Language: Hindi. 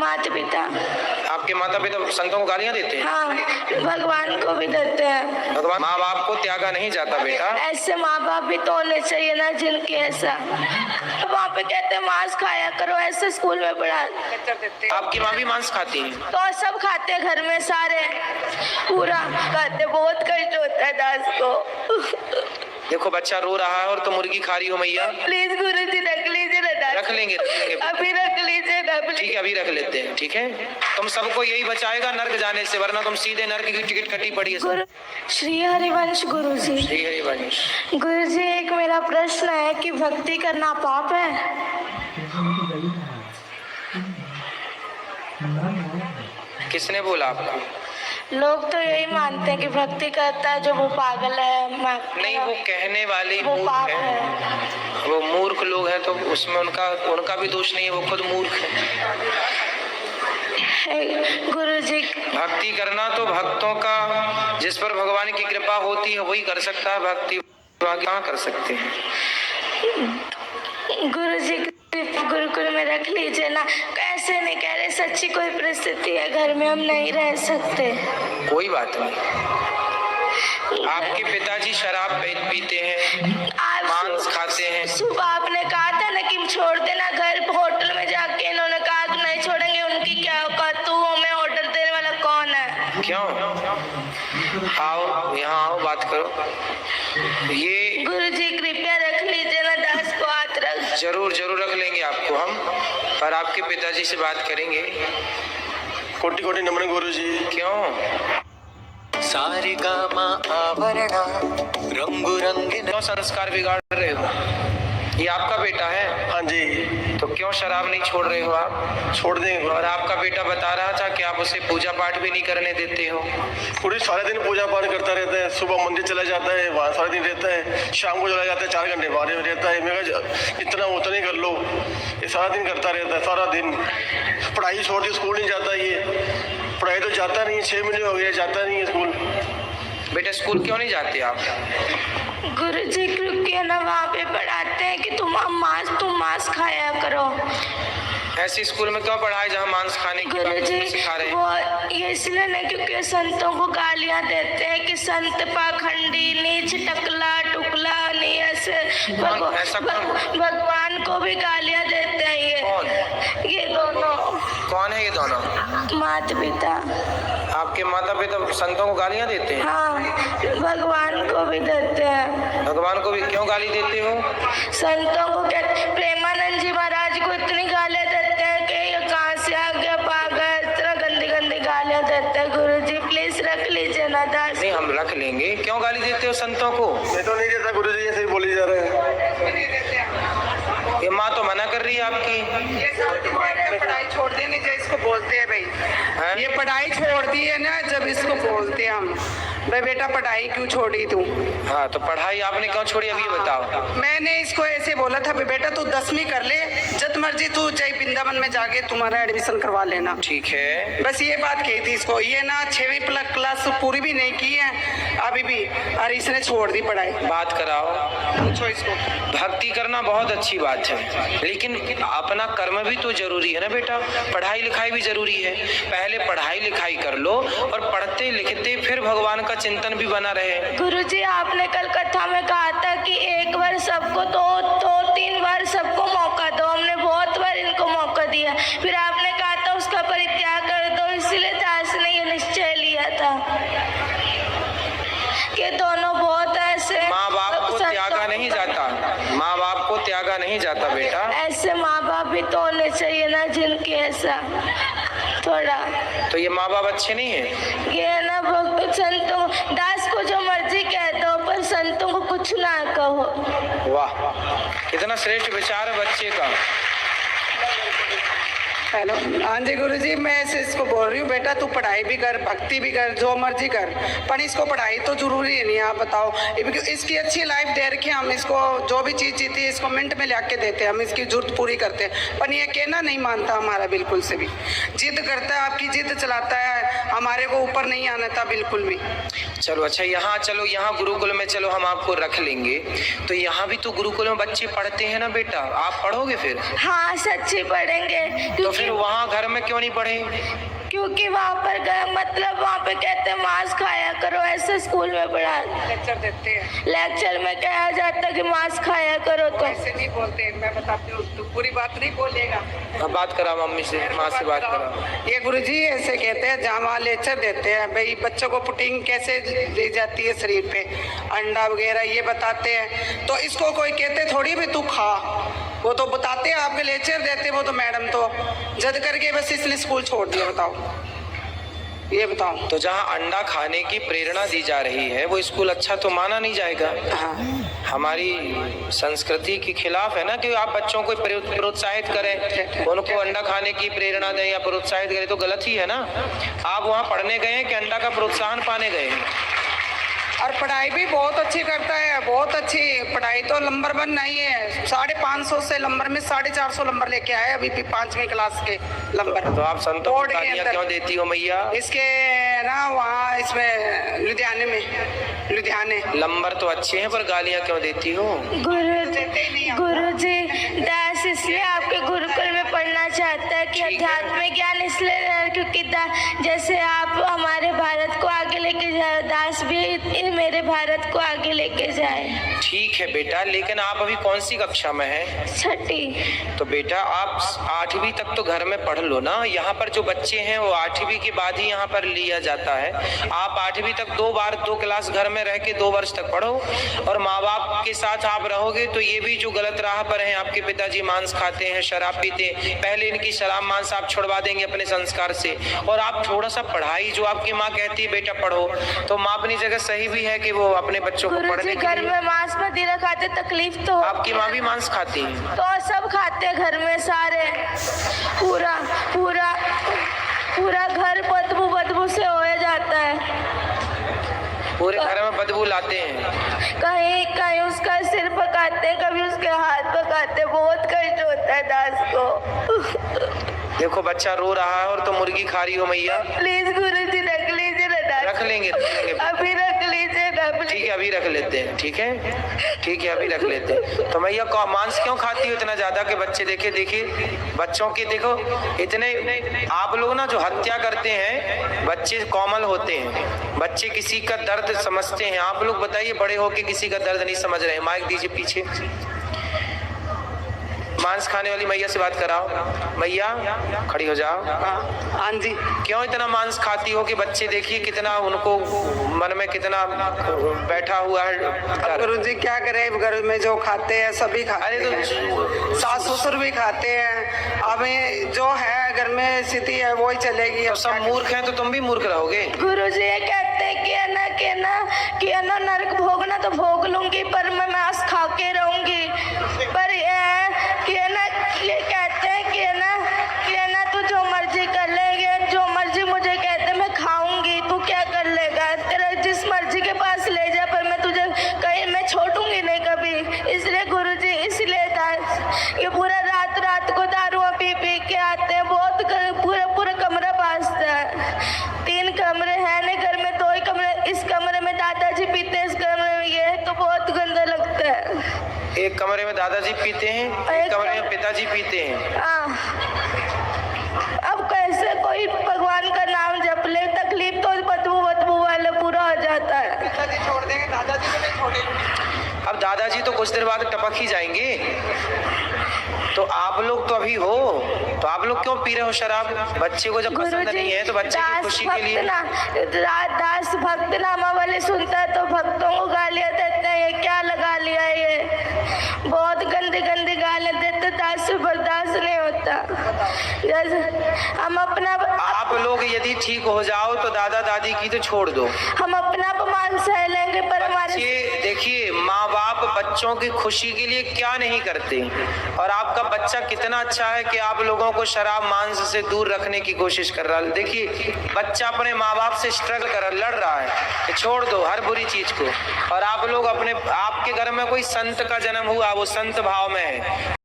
माता पिता। आपके माता पिता संतों को गालियां देते हैं? हाँ, भगवान को भी देते हैं। भगवान माँ बाप को त्यागा नहीं जाता बेटा। ऐसे माँ बाप भी तो होने चाहिए ना जिनके ऐसा। वहाँ पे कहते हैं मांस खाया करो, ऐसे स्कूल में पढ़ा। आपकी माँ भी मांस खाती है? तो सब खाते हैं घर में सारे, पूरा खाते। बहुत कष्ट होता है दास को। देखो बच्चा रो रहा है और तो मुर्गी खा रही हो मैया। प्लीज गुरु जी रख लीजिए ना दास। रख लेंगे अभी रख लीजिए ना। ठीक है, अभी रख लेते हैं। ठीक है, तुम सबको यही बचाएगा नर्क जाने से, वरना तुम सीधे नर्क की टिकट कटी पड़ी है। गुरु श्री हरिवंश गुरु जी। श्री हरिवंश। गुरु जी, एक मेरा प्रश्न है कि भक्ति करना पाप है? किसने बोला आपको? लोग तो यही मानते हैं कि भक्ति करता है जो वो पागल है। नहीं, वो कहने वाले वो मूर्ख पाप है। है। वो मूर्ख लोग हैं तो उसमें उनका भी दोष नहीं है, वो खुद मूर्ख है। गुरु जी, भक्ति करना तो भक्तों का, जिस पर भगवान की कृपा होती है वही कर सकता है भक्ति, कहाँ कर सकते हैं। गुरु जी गुरुकुल में रख लीजिए ना। कैसे नहीं कह रहे, सच्ची कोई परिस्थिति है घर में, हम नहीं रह सकते। कोई बात नहीं। आपके पिताजी शराब पीते हैं, मांस खाते हैं। सुबह आपने कहा था ना कि छोड़ देना घर, होटल में जाके इन्होंने कहा कि नहीं छोड़ेंगे। उनकी क्या औकात, तू हमें ऑर्डर देने वाला कौन है? क्यों? आओ यहाँ आओ, बात करो। ये गुरु जी कृपया रख लीजिए ना, दास को हाथ रख। जरूर जरूर रख लेंगे आपको हम, पर आपके पिताजी से बात करेंगे। कोटि कोटि नमन गुरु जी। क्यों? सारे गामा आवरणा रंगु रंगीन। क्यों संस्कार बिगाड़ रहे हो? ये आपका बेटा है? हाँ जी। तो क्यों शराब नहीं छोड़ रहे हो आप? छोड़ देंगे। और आपका बेटा बता रहा था कि आप उसे पूजा पाठ भी नहीं करने देते हो। पूरे सारे दिन पूजा पाठ करता रहता है। सुबह मंदिर चला जाता है, वहाँ सारा दिन रहता है। शाम को चला जाता है, 4 घंटे बाहर रहता है। मैं कहा इतना उतना ही कर लो। ये सारा दिन करता रहता है, सारा दिन। पढ़ाई छोड़ के स्कूल नहीं जाता। ये पढ़ाई तो जाता नहीं है, 6 महीने हो गए जाता नहीं है स्कूल। बेटा स्कूल क्यों नहीं जाते आप? गुरु जी क्योंकि ना वहाँ पे पढ़ाते हैं कि तुम मांस खाया करो। ऐसे स्कूल में क्यों पढ़ाए जहाँ मांस खाने की गुरु जी सिखा रहे हैं? वो ये इसलिए नहीं क्योंकि संतों को गालियाँ देते हैं कि संत पाखंडी, नीच, टकला टुकला, नहीं ऐसे। भगवान को भी गालियाँ देते हैं ये। कौन? ये दोनों। कौन है ये दोनों? माता पिता। आपके माता पिता संतों को गालियाँ देते हैं? हाँ, भगवान को भी देते हैं। भगवान को भी क्यों गाली देते हो? संतों को कहते, प्रेमानंद जी महाराज को इतनी गालियाँ देते हैं कि ये कहाँ से आ गया पागल, इतना गंदी गंदी गालियाँ देते हैं। गुरु जी प्लीज रख लीजिए ना दास। नहीं, हम रख लेंगे। क्यों गाली देते हो संतों को? मैं तो नहीं देता गुरु जी, ऐसे ही बोली जा रहे हैं। ये माँ तो मना कर रही है आपकी। ये पढ़ाई छोड़ दी नहीं, जो इसको बोलते हैं भाई है? ये पढ़ाई छोड़ दी है ना, जब इसको बोलते हैं हम भाई बेटा पढ़ाई क्यों छोड़ी तू? हाँ, तो पढ़ाई आपने क्यों छोड़ी अभी बताओ। मैंने इसको ऐसे बोला था बेटा तू 10वीं कर ले, जब मर्जी तू चाहे वृंदावन में जाके तुम्हारा एडमिशन करवा लेना। ठीक है, बस ये बात कही थी इसको। ये ना 6वीं क्लास पूरी भी नहीं की है अभी भी, और इसने छोड़ दी पढ़ाई। बात कराओ, पूछो इसको। भक्ति करना बहुत अच्छी बात है, लेकिन अपना कर्म भी तो जरूरी है ना बेटा। पढ़ाई लिखाई भी जरूरी है। पहले पढ़ाई लिखाई कर लो और पढ़ते लिखते फिर भगवान का चिंतन भी बना रहे। गुरु जी आपने कल कथा में कहा था कि एक बार सबको दो 3 बार सबको मौका दो। हमने बहुत बार इनको मौका दिया, फिर आपने कहा था उसका परित्याग कर दो। इसलिए दास ने ये निश्चय लिया था कि दोनों बहुत ऐसे। माँ बाप को त्यागा नहीं जाता, माँ बाप को त्यागा नहीं जाता बेटा। ऐसे माँ बाप भी तो होने चाहिए ना जिनके ऐसा थोड़ा। तो ये माँ बाप अच्छे नहीं है? ये ना भक्त संतों, दास को जो मर्जी कह दो पर संतों को कुछ ना कहो। वाह, इतना श्रेष्ठ विचार है बच्चे का। हेलो, हाँ जी गुरु जी, मैं ऐसे इसको बोल रही हूँ बेटा तू पढ़ाई भी कर, भक्ति भी कर, जो मर्जी कर, पर इसको पढ़ाई तो जरूरी है नहीं। आप बताओ, इसकी अच्छी लाइफ दे रखी, हम इसको जो भी चीज़ जीती है इसको मिनट में ला के देते हैं, हम इसकी जरूरत पूरी करते हैं। पर ये कहना नहीं मानता हमारा बिल्कुल से भी, जिद करता है, आपकी जिद चलाता है, हमारे को ऊपर नहीं आना था बिल्कुल भी। चलो अच्छा, यहाँ चलो, यहाँ गुरुकुल में चलो, हम आपको रख लेंगे। तो यहाँ भी तो गुरुकुल में बच्चे पढ़ते हैं ना बेटा, आप पढ़ोगे फिर? हाँ सच्ची पढ़ेंगे। तो फिर वहाँ घर में क्यों नहीं पढ़े? क्योंकि वहाँ पर गए, मतलब वहाँ पे कहते हैं मांस खाया करो, ऐसे स्कूल में पढ़ा लेक्चर देते हैं, लेक्चर में कहा जाता कि मांस खाया करो। तो ऐसे नहीं बोलते, मैं बताती हूँ, तू पूरी बात नहीं बोलेगा। अब बात करा मम्मी से, माँ से बात करा। ये गुरुजी ऐसे कहते हैं, जहाँ वहाँ लेक्चर देते हैं भाई बच्चों को प्रोटीन कैसे दी जाती है शरीर पे, अंडा वगैरह ये बताते हैं। तो इसको कोई कहते थोड़ी भी तू खा, वो तो बताते हैं, आपके लेक्चर देते हैं वो तो मैडम तो जद करके बस इसलिए स्कूल छोड़ दिया। बताओ, ये बताओ। तो जहाँ अंडा खाने की प्रेरणा दी जा रही है वो स्कूल अच्छा तो माना नहीं जाएगा। हाँ, हमारी संस्कृति के खिलाफ है ना कि आप बच्चों को प्रोत्साहित करें, उनको अंडा खाने की प्रेरणा दें या प्रोत्साहित करें, तो गलत ही है ना। आप वहाँ पढ़ने गए हैं कि अंडा का प्रोत्साहन पाने गए हैं? और पढ़ाई भी बहुत अच्छी करता है, बहुत अच्छी पढ़ाई, तो नंबर 1 नहीं है। 550 से नंबर में 450 नंबर लेके आए अभी भी 5वीं क्लास के नंबर। तो आप संतों को बोर्ड के गालियाँ अंदर क्यों देती हो मैया? इसके ना वहाँ इसमें लुधियाने में, लुधियाने नंबर तो अच्छे हैं पर गालियाँ क्यों देती हो? गुरुजी दास इसलिए आपके गुरुकुल में पढ़ना चाहता है कि ठीक है। अध्यात्म ज्ञान इसलिए क्योंकि जैसे आप हमारे भारत को आगे लेके जाए, दास भी मेरे भारत को आगे लेके जाए। ठीक है बेटा, लेकिन आप अभी कौन सी कक्षा में हैं? 6ठी। तो बेटा आप 8वीं तक तो घर में पढ़ लो ना। यहाँ पर जो बच्चे हैं वो 8वीं के बाद ही यहाँ पर लिया जाता है। आप 8वीं तक 2 क्लास घर में रह के 2 वर्ष तक पढ़ो, और माँ बाप के साथ आप रहोगे तो ये भी जो गलत राह पर हैं, आपके पिताजी मांस खाते हैं, शराब पीते हैं, पहले इनकी शराब मांस आप छुड़वा देंगे अपने संस्कार से, और आप थोड़ा सा पढ़ाई, जो आपकी माँ कहती है बेटा पढ़ो, तो माँ अपनी जगह सही भी है कि वो अपने बच्चों को पढ़ने गुरुजी के घर लिए। में मांस मदिरा खाते, तकलीफ तो हो। आपकी माँ भी मांस खाती है? तो सब खाते हैं घर में सारे, पूरा पूरा पूरा घर बदबू से हो जाता है। पूरे घर में बदबू लाते हैं। कहीं कहीं उसका सिर पकाते हैं, कभी उसके हाथ पकाते हैं, बहुत कष्ट होता है दास को। देखो बच्चा रो रहा है और तो मुर्गी खा रही हो मैया। प्लीज गुरुजी रख लीजिए ना दास, रख लेंगे अभी रख लीजिए ना ठीक प्लीज। है, अभी रख लेते हैं। ठीक है अभी रख लेते हैं। तो मैया मांस क्यों खाती हो इतना ज्यादा कि बच्चे देखिए बच्चों की, देखो इतने आप लोग ना जो हत्या करते हैं, बच्चे कोमल होते हैं, बच्चे किसी का दर्द समझते हैं। आप लोग बताइए बड़े होके किसी का दर्द नहीं समझ रहे हैं। माइक दीजिए पीछे। मांस खाने वाली मैया से बात कराओ। मैया खड़ी हो जाओ। हाँ जी। क्यों इतना मांस खाती हो कि बच्चे देखिए कितना उनको मन में कितना बैठा हुआ है डर। गुरुजी क्या करे, घर में जो खाते हैं सभी खाते अरे तो हैं, सास ससुर भी खाते हैं, अभी जो है घर में स्थिति है वही चलेगी। तो सब मूर्ख हैं तो तुम भी मूर्ख रहोगे। गुरुजी ये कहते हैं कि है ना नरक भोगना तो भोग लूंगी, पर मैं मांस खा के रहूंगी। पर ये कहते हैं कि है ना तू जो मर्जी कर लेगे, जो मर्जी मुझे कहते मैं खाऊंगी, तू क्या कर लेगा, तेरा जिस मर्जी के पास ले जा, पर मैं तुझे कहीं मैं छोड़ूंगी नहीं कभी। इसलिए गुरुजी इसलिए ये पूरा रात को दारू पी के आते हैं, बहुत पूरा कमरा बांधता है। 3 कमरे हैं नहीं घर में, 2 ही कमरे, इस कमरे में दादाजी पीते हैं, इस कमरे में ये, तो बहुत गंदा लगता है। एक कमरे में दादाजी पीते हैं, एक कमरे में पिताजी पीते हैं। अब कैसे कोई भगवान का नाम जप ले, तकलीफ तो बदबू वाला पूरा हो जाता है। पिताजी छोड़ देंगे, दादाजी को नहीं छोड़ेंगे। अब दादाजी तो कुछ देर बाद टपक ही जाएंगे। तो आप लोग तो अभी हो, तो आप लोग क्यों पी रहे हो शराब? बच्चे को जब पसंद नहीं है तो बच्चे की खुशी के लिए। दास भक्त नामा वाले सुनता है तो भक्तों को गालियां देते हैं, ये क्या लगा लिया, ये बहुत गंदी गालियां देते, दास से बर्दाश्त नहीं होता। जैसे हम अपना आप लोग यदि ठीक हो जाओ तो दादा दादी की तो छोड़ दो, हम अपना अपमान सह लेंगे, पर हमारे बच्चे देखिए माँ बाप बच्चों की खुशी के लिए क्या नहीं करते। और आपका बच्चा कितना अच्छा है कि आप लोगों को शराब मांस से दूर रखने की कोशिश कर रहा है। देखिए बच्चा अपने माँ बाप से स्ट्रगल कर लड़ रहा है कि छोड़ दो हर बुरी चीज को, और आप लोग आपके घर में कोई संत का जन्म हुआ, वो संत भाव में है।